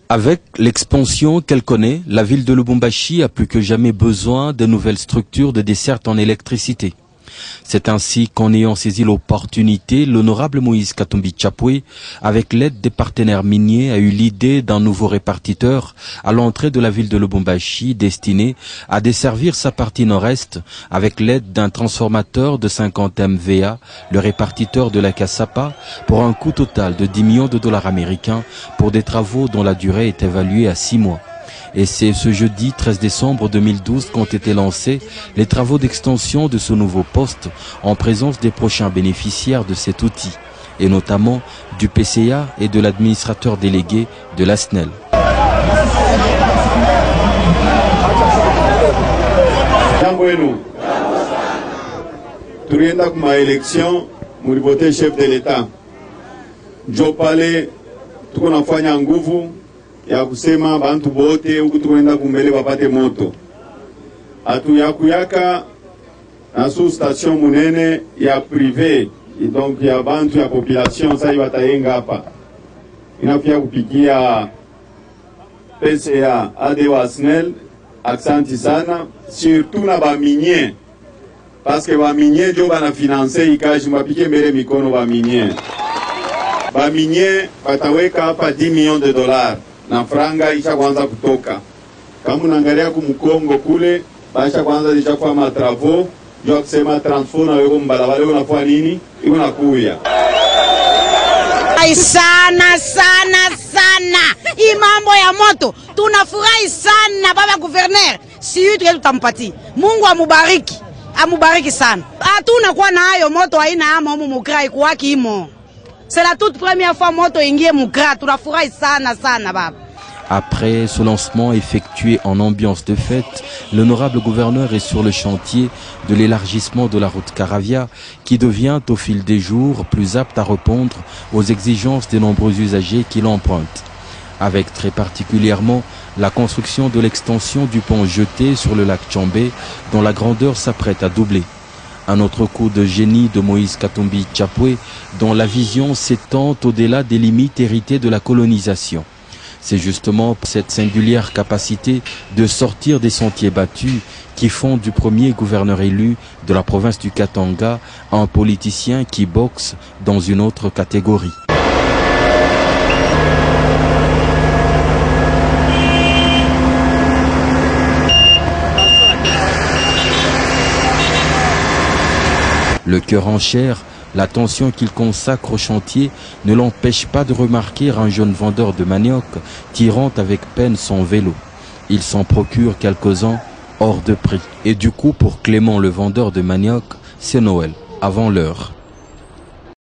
Avec l'expansion qu'elle connaît, la ville de Lubumbashi a plus que jamais besoin de nouvelles structures de desserte en électricité. C'est ainsi qu'en ayant saisi l'opportunité, l'honorable Moïse Katumbi Tchapwe, avec l'aide des partenaires miniers, a eu l'idée d'un nouveau répartiteur à l'entrée de la ville de Lubumbashi destiné à desservir sa partie nord-est avec l'aide d'un transformateur de 50 MVA, le répartiteur de la Kasapa, pour un coût total de 10 millions de dollars américains pour des travaux dont la durée est évaluée à 6 mois. Et c'est ce jeudi 13 décembre 2012 qu'ont été lancés les travaux d'extension de ce nouveau poste en présence des prochains bénéficiaires de cet outil, et notamment du PCA et de l'administrateur délégué de la SNEL. Tulienda kuma election mulivote chef de l'État. Jo pale tuko nafanya nguvu ya kusema bantu bote huku tunaenda kumbele bapate moto. Atuyakuyaka na sous station munene ya privé, et donc ya bantu ya population sai batayenga hapa. Inafia kupikia PCA ade wasnel, aksanti sana, surtout na ba minier. Parce que ba minier jo bana financer ikaji mbapike mbele mikono ba minier. Ba minier bataweka hapa 10 millions de dollars. Na franga isha kwanza kutoka. Kama unaangalia kumkongo kule, basha kwanza isha kwa matravo, jua kusema transforma wewe mbalabale unafanya nini? Iko nakuya. Sana sana sana. Hii mambo ya moto tunafurahi sana baba gouverneur. Si yeye tutampatia. Mungu amubariki. Amubariki sana. Hatuna kuwa na hayo moto haina ama humu mukrai kuwaki imo. C'est la toute première fois moto ingie mukra, tunafurahi sana sana baba. Après ce lancement effectué en ambiance de fête, l'honorable gouverneur est sur le chantier de l'élargissement de la route Caravia qui devient au fil des jours plus apte à répondre aux exigences des nombreux usagers qui l'empruntent. Avec très particulièrement la construction de l'extension du pont jeté sur le lac Tchambé dont la grandeur s'apprête à doubler. Un autre coup de génie de Moïse Katumbi Tchapwe dont la vision s'étend au-delà des limites héritées de la colonisation. C'est justement cette singulière capacité de sortir des sentiers battus qui font du premier gouverneur élu de la province du Katanga un politicien qui boxe dans une autre catégorie. Le cœur en chair, l'attention qu'il consacre au chantier ne l'empêche pas de remarquer un jeune vendeur de manioc tirant avec peine son vélo. Il s'en procure quelques-uns hors de prix. Et du coup, pour Clément le vendeur de manioc, c'est Noël, avant l'heure.